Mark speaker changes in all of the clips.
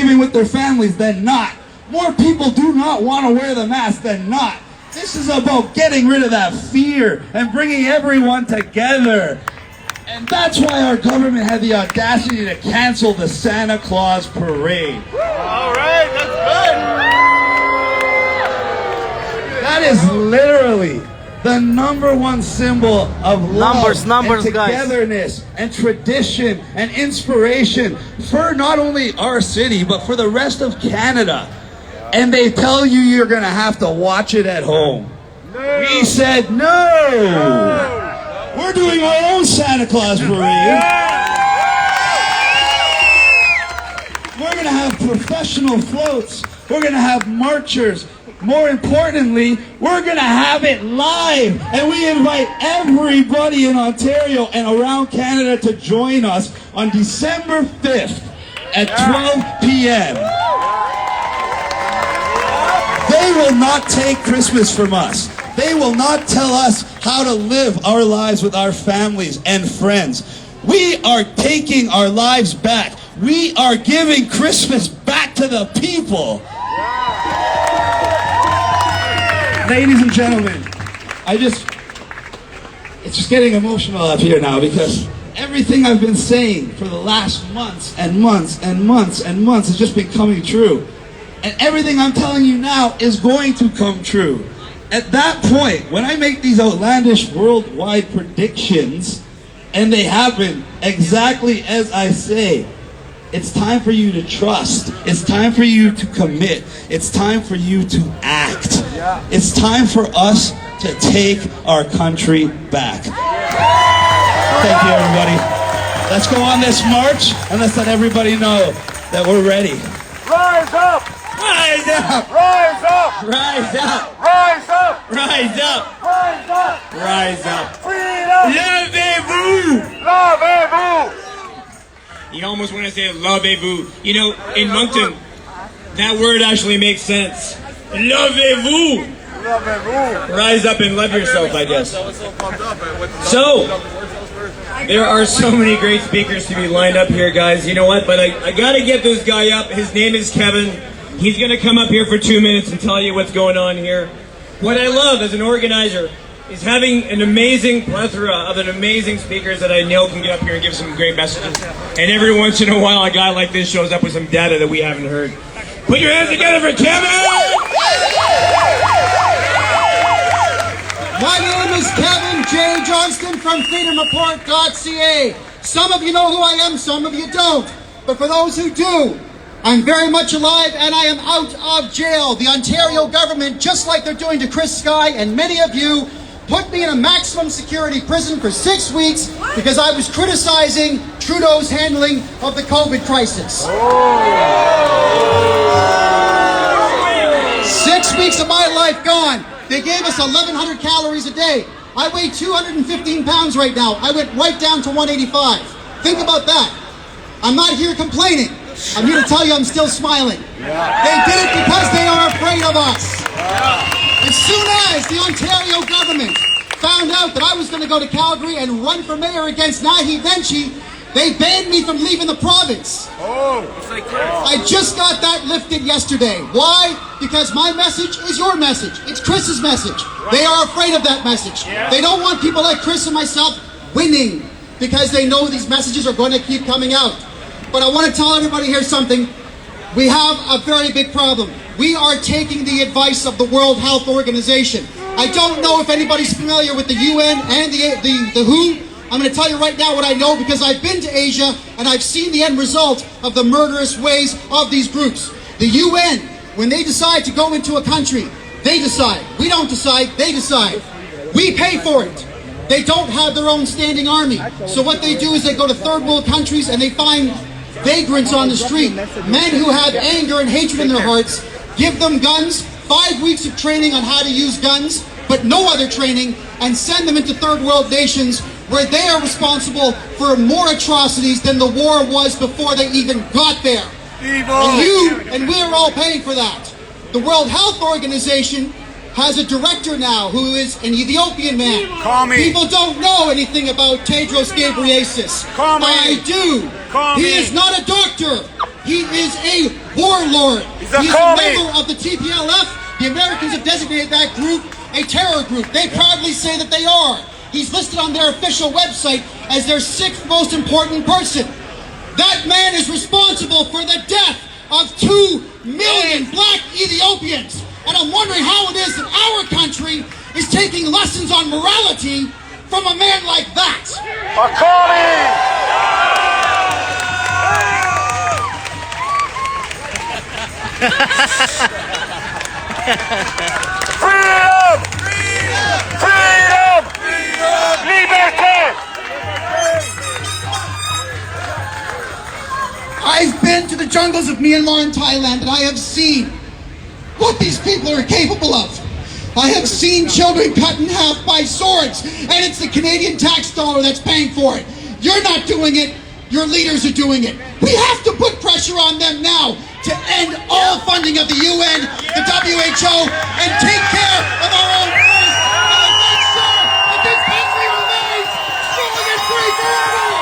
Speaker 1: Thanksgiving with their families than not. More people do not want to wear the mask than not. This is about getting rid of that fear and bringing everyone together. And that's why our government had the audacity to cancel the Santa Claus Parade.
Speaker 2: All right, that's good.
Speaker 1: That is literally the #1 symbol of love
Speaker 3: numbers,
Speaker 1: and togetherness and tradition and inspiration for not only our city, but for the rest of Canada. And they tell you you're going to have to watch it at home.
Speaker 2: No.
Speaker 1: We said no. We're doing our own Santa Claus Parade. We're going to have professional floats. We're going to have marchers. More importantly, we're going to have it live. And we invite everybody in Ontario and around Canada to join us on December 5th at 12 p.m. They will not take Christmas from us. They will not tell us how to live our lives with our families and friends. We are taking our lives back. We are giving Christmas back to the people. Ladies and gentlemen, it's just getting emotional up here now because everything I've been saying for the last months and months and months and months has just been coming true. And everything I'm telling you now is going to come true. At that point, when I make these outlandish worldwide predictions, and they happen exactly as I say, it's time for you to trust. It's time for you to commit. It's time for you to act. It's time for us to take our country back. Thank you, everybody. Let's go on this march, and let's let everybody know that we're ready.
Speaker 2: Rise up!
Speaker 1: Rise up!
Speaker 2: Rise up!
Speaker 1: Rise up!
Speaker 2: Rise up!
Speaker 1: Rise up!
Speaker 2: Rise up!
Speaker 1: Rise up!
Speaker 2: Freedom!
Speaker 1: Levez-vous!
Speaker 2: Levez-vous!
Speaker 4: You almost want to say levez-vous. You know, in Moncton, that word actually makes sense. Levez-vous!
Speaker 2: Levez-vous!
Speaker 4: Rise up and love yourself, I guess. So, there are so many great speakers to be lined up here, guys. You know what? But I gotta get this guy up. His name is Kevin. He's gonna come up here for 2 minutes and tell you what's going on here. What I love as an organizer is having an amazing plethora of amazing speakers that I know can get up here and give some great messages. And every once in a while, a guy like this shows up with some data that we haven't heard. Put your hands together for Kevin!
Speaker 5: My name is Kevin J. Johnston from freedomreport.ca. Some of you know who I am, some of you don't. But for those who do, I'm very much alive and I am out of jail. The Ontario government, just like they're doing to Chris Sky and many of you, put me in a maximum security prison for 6 weeks because I was criticizing Trudeau's handling of the COVID crisis. 6 weeks of my life gone. They gave us 1,100 calories a day. I weigh 215 pounds right now. I went right down to 185. Think about that. I'm not here complaining. I'm here to tell you I'm still smiling. They did it because they are afraid of us. As soon as the Ontario government found out that I was going to go to Calgary and run for mayor against Naheed Nenshi, they banned me from leaving the province. I just got that lifted yesterday. Why? Because my message is your message. It's Chris's message. They are afraid of that message. They don't want people like Chris and myself winning because they know these messages are going to keep coming out. But I want to tell everybody here something. We have a very big problem. We are taking the advice of the World Health Organization. I don't know if anybody's familiar with the UN and the WHO. I'm going to tell you right now what I know because I've been to Asia and I've seen the end result of the murderous ways of these groups. The UN, when they decide to go into a country, they decide. We don't decide, they decide. We pay for it. They don't have their own standing army. So what they do is they go to third world countries and they find vagrants on the street, men who have anger and hatred in their hearts, give them guns, 5 weeks of training on how to use guns, but no other training, and send them into third world nations where they are responsible for more atrocities than the war was before they even got there. And you and we're all paying for that. The World Health Organization has a director now who is an Ethiopian man. People don't know anything about Tedros Ghebreyesus. I do. He is not a doctor. He is a warlord.
Speaker 2: He's a
Speaker 5: He's a
Speaker 2: commie.
Speaker 5: member of the TPLF. The Americans have designated that group a terror group. They proudly say that they are. He's listed on their official website as their 6th most important person. That man is responsible for the death of 2 million black Ethiopians. And I'm wondering how it is that our country is taking lessons on morality from a man like that.
Speaker 2: Freedom! Freedom! Freedom! Liberté!
Speaker 5: I've been to the jungles of Myanmar and Thailand, and I have seen what these people are capable of. I have seen children cut in half by swords, and it's the Canadian tax dollar that's paying for it. You're not doing it. Your leaders are doing it. We have to put pressure on them now to end all funding of the UN, the WHO, and take care of our own first, and make sure that this country remains strong and free forever.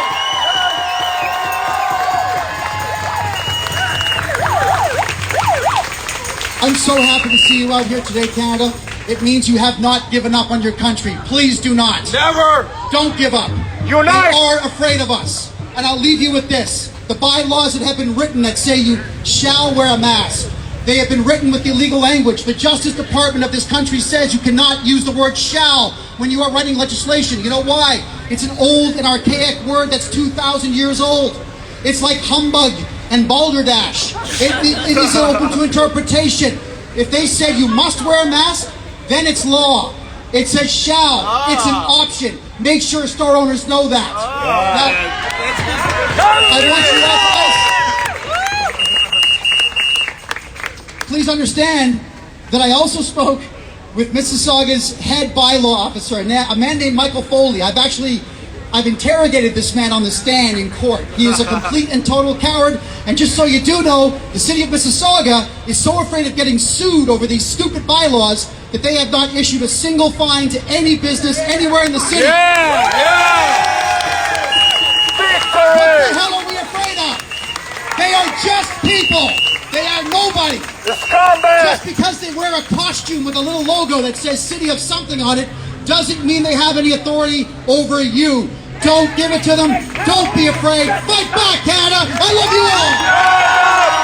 Speaker 5: I'm so happy to see you out here today, Canada. It means you have not given up on your country. Please do not.
Speaker 2: Never!
Speaker 5: Don't give up.
Speaker 2: Unite!
Speaker 5: They are afraid of us. And I'll leave you with this. The bylaws that have been written that say you shall wear a mask, they have been written with illegal language. The Justice Department of this country says you cannot use the word shall when you are writing legislation. You know why? It's an old and archaic word that's 2,000 years old. It's like humbug and balderdash. It is open to interpretation. If they said you must wear a mask, then it's law. It says shall. It's an option. Make sure store owners know that. Now, I want you all to please understand that I also spoke with Mississauga's head bylaw officer, a man named Michael Foley. I've interrogated this man on the stand in court. He is a complete and total coward. And just so you do know, the city of Mississauga is so afraid of getting sued over these stupid bylaws that they have not issued a single fine to any business anywhere in the city. What the hell are we afraid of? They are just people. They are nobody. Just because they wear a costume with a little logo that says City of Something on it doesn't mean they have any authority over you. Don't give it to them. Don't be afraid. Fight back, Canada. I love you all.